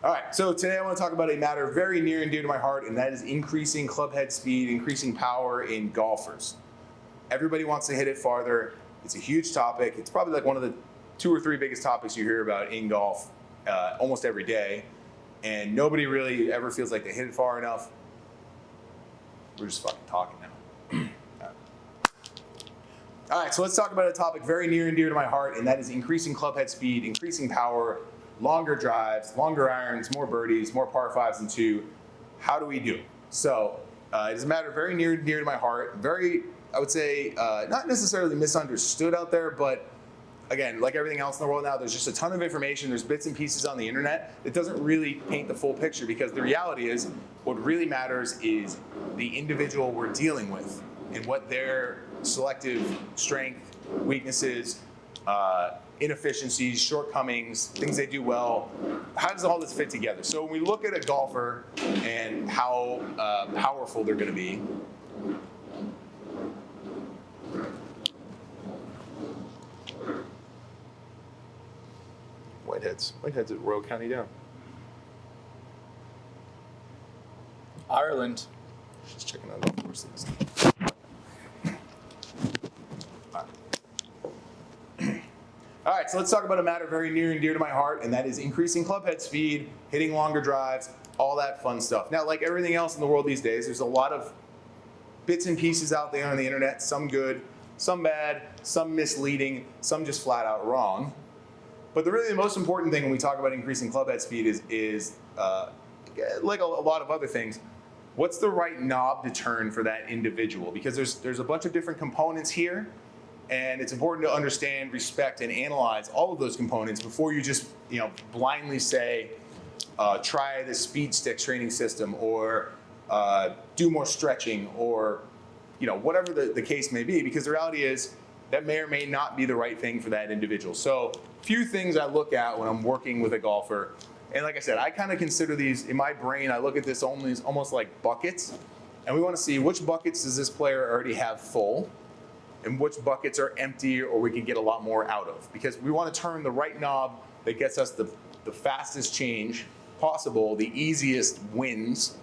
All right, so today I want to talk about a matter very near and dear to my heart, and that is increasing club head speed, increasing power in golfers. Everybody wants to hit it farther. It's a huge topic. It's probably like one of the 2 or 3 biggest topics you hear about in golf almost every day, and nobody really ever feels like they hit it far enough. We're just fucking talking now. All right, so let's talk about a topic very near and dear to my heart, and that is increasing club head speed, increasing power, longer drives, longer irons, more birdies, more par 5s and 2. How do we do it? So it is a matter very near and dear to my heart. Very, I would say, not necessarily misunderstood out there, but again, like everything else in the world now, there's just a ton of information. There's bits and pieces on the internet that doesn't really paint the full picture, because the reality is what really matters is the individual we're dealing with and what their selective strength, weaknesses, inefficiencies, shortcomings, things they do well. How does all this fit together? So when we look at a golfer and how powerful they're going to be, Whitehead's at Royal County Down. Ireland. Just checking out golf courses. All right, so let's talk about a matter very near and dear to my heart, and that is increasing club head speed, hitting longer drives, all that fun stuff. Now, like everything else in the world these days, there's a lot of bits and pieces out there on the internet, some good, some bad, some misleading, some just flat out wrong. But the most important thing when we talk about increasing club head speed is like a lot of other things, what's the right knob to turn for that individual? Because there's a bunch of different components here, and it's important to understand, respect, and analyze all of those components before you just blindly say, try the speed sticks training system, or do more stretching, or whatever the case may be. Because the reality is that may or may not be the right thing for that individual. So few things I look at when I'm working with a golfer. And like I said, I kind of consider these, in my brain, I look at this almost like buckets. And we want to see which buckets does this player already have full, and which buckets are empty or we can get a lot more out of. Because we want to turn the right knob that gets us the fastest change possible, the easiest wins,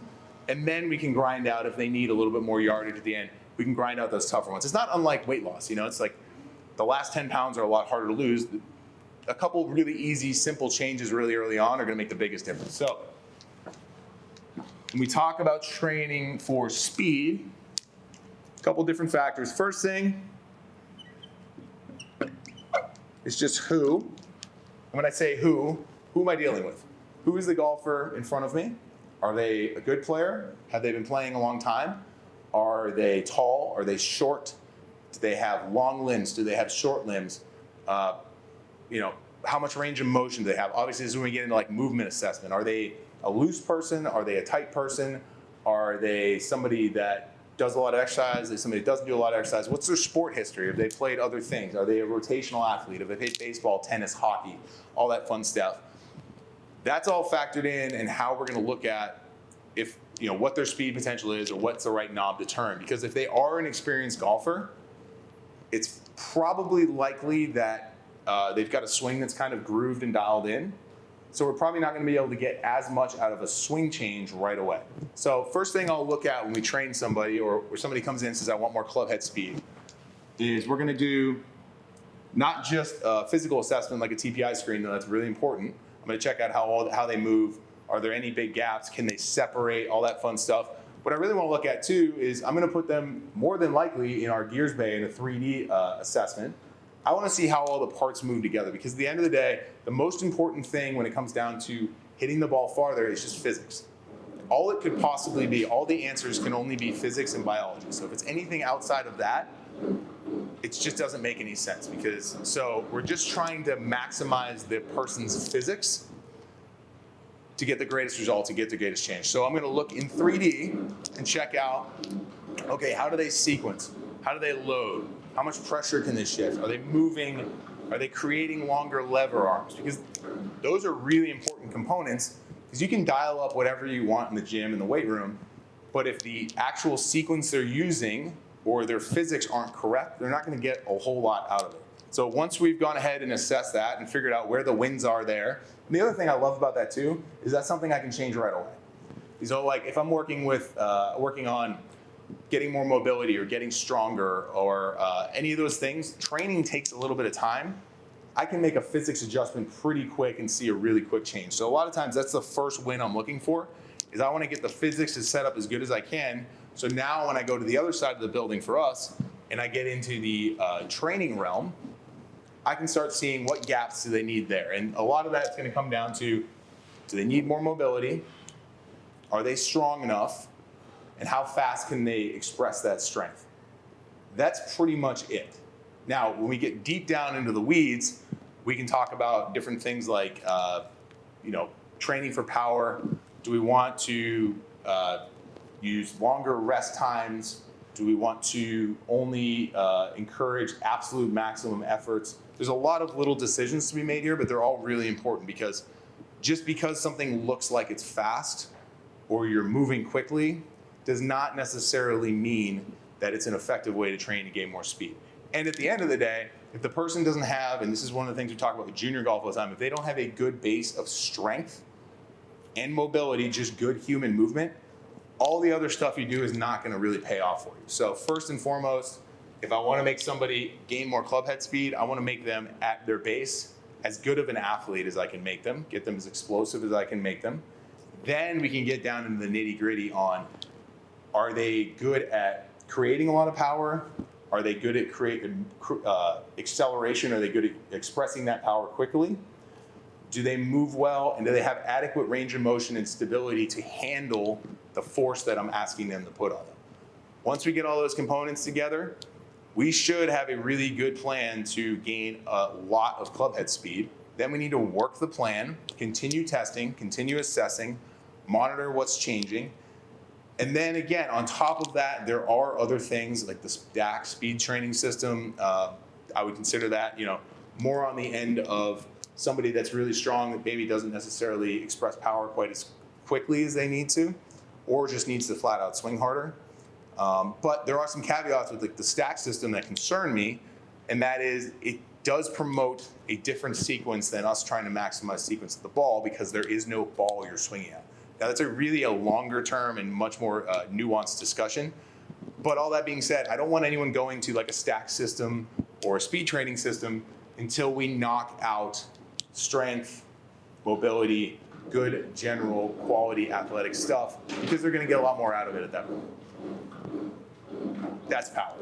and then we can grind out, if they need a little bit more yardage at the end, we can grind out those tougher ones. It's not unlike weight loss. It's like the last 10 pounds are a lot harder to lose. A couple of really easy, simple changes really early on are going to make the biggest difference. So when we talk about training for speed, a couple different factors. First thing is just who. And when I say who am I dealing with? Who is the golfer in front of me? Are they a good player? Have they been playing a long time? Are they tall? Are they short? Do they have long limbs? Do they have short limbs? How much range of motion do they have? Obviously, this is when we get into like movement assessment. Are they a loose person? Are they a tight person? Are they somebody that does a lot of exercise? Are they somebody that doesn't do a lot of exercise? What's their sport history? Have they played other things? Are they a rotational athlete? Have they played baseball, tennis, hockey, all that fun stuff? That's all factored in, and how we're going to look at if what their speed potential is, or what's the right knob to turn. Because if they are an experienced golfer, it's probably likely that they've got a swing that's kind of grooved and dialed in. So we're probably not going to be able to get as much out of a swing change right away. So first thing I'll look at when we train somebody, or somebody comes in and says, I want more club head speed, is we're going to do not just a physical assessment like a TPI screen, though that's really important. I'm going to check out how they move. Are there any big gaps? Can they separate? All that fun stuff. What I really want to look at too is I'm going to put them more than likely in our gears bay in a 3D assessment. I want to see how all the parts move together, because at the end of the day, the most important thing when it comes down to hitting the ball farther is just physics. All it could possibly be, all the answers can only be physics and biology. So if it's anything outside of that, it just doesn't make any sense. So we're just trying to maximize the person's physics to get the greatest result, to get the greatest change. So I'm going to look in 3D and check out, okay, how do they sequence? How do they load? How much pressure can they shift? Are they moving? Are they creating longer lever arms? Because those are really important components, because you can dial up whatever you want in the gym, in the weight room, but if the actual sequence they're using or their physics aren't correct, they're not going to get a whole lot out of it. So once we've gone ahead and assessed that and figured out where the wins are there, and the other thing I love about that too is that's something I can change right away. So like if I'm working on getting more mobility or getting stronger or any of those things, training takes a little bit of time. I can make a physics adjustment pretty quick and see a really quick change. So a lot of times that's the first win I'm looking for, is I want to get the physics to set up as good as I can. So now when I go to the other side of the building for us and I get into the training realm, I can start seeing what gaps do they need there. And a lot of that's going to come down to, do they need more mobility? Are they strong enough? And how fast can they express that strength? That's pretty much it. Now, when we get deep down into the weeds, we can talk about different things like, training for power. Do we want to use longer rest times? Do we want to only encourage absolute maximum efforts? There's a lot of little decisions to be made here, but they're all really important, because just because something looks like it's fast or you're moving quickly does not necessarily mean that it's an effective way to train to gain more speed. And at the end of the day, if the person doesn't have, and this is one of the things we talk about with junior golf all the time, if they don't have a good base of strength and mobility, just good human movement, all the other stuff you do is not going to really pay off for you. So first and foremost, if I want to make somebody gain more club head speed, I want to make them at their base as good of an athlete as I can make them, get them as explosive as I can make them. Then we can get down into the nitty gritty on, are they good at creating a lot of power? Are they good at acceleration? Are they good at expressing that power quickly? Do they move well? And do they have adequate range of motion and stability to handle the force that I'm asking them to put on them? Once we get all those components together, we should have a really good plan to gain a lot of club head speed. Then we need to work the plan, continue testing, continue assessing, monitor what's changing. And then again, on top of that, there are other things like the stack speed training system. I would consider that, more on the end of somebody that's really strong that maybe doesn't necessarily express power quite as quickly as they need to, or just needs to flat out swing harder. But there are some caveats with the stack system that concern me, and that is it does promote a different sequence than us trying to maximize sequence of the ball, because there is no ball you're swinging at. Now, that's really a longer term and much more nuanced discussion. But all that being said, I don't want anyone going to like a stack system or a speed training system until we knock out strength, mobility, good general quality athletic stuff, because they're going to get a lot more out of it at that point. That's power.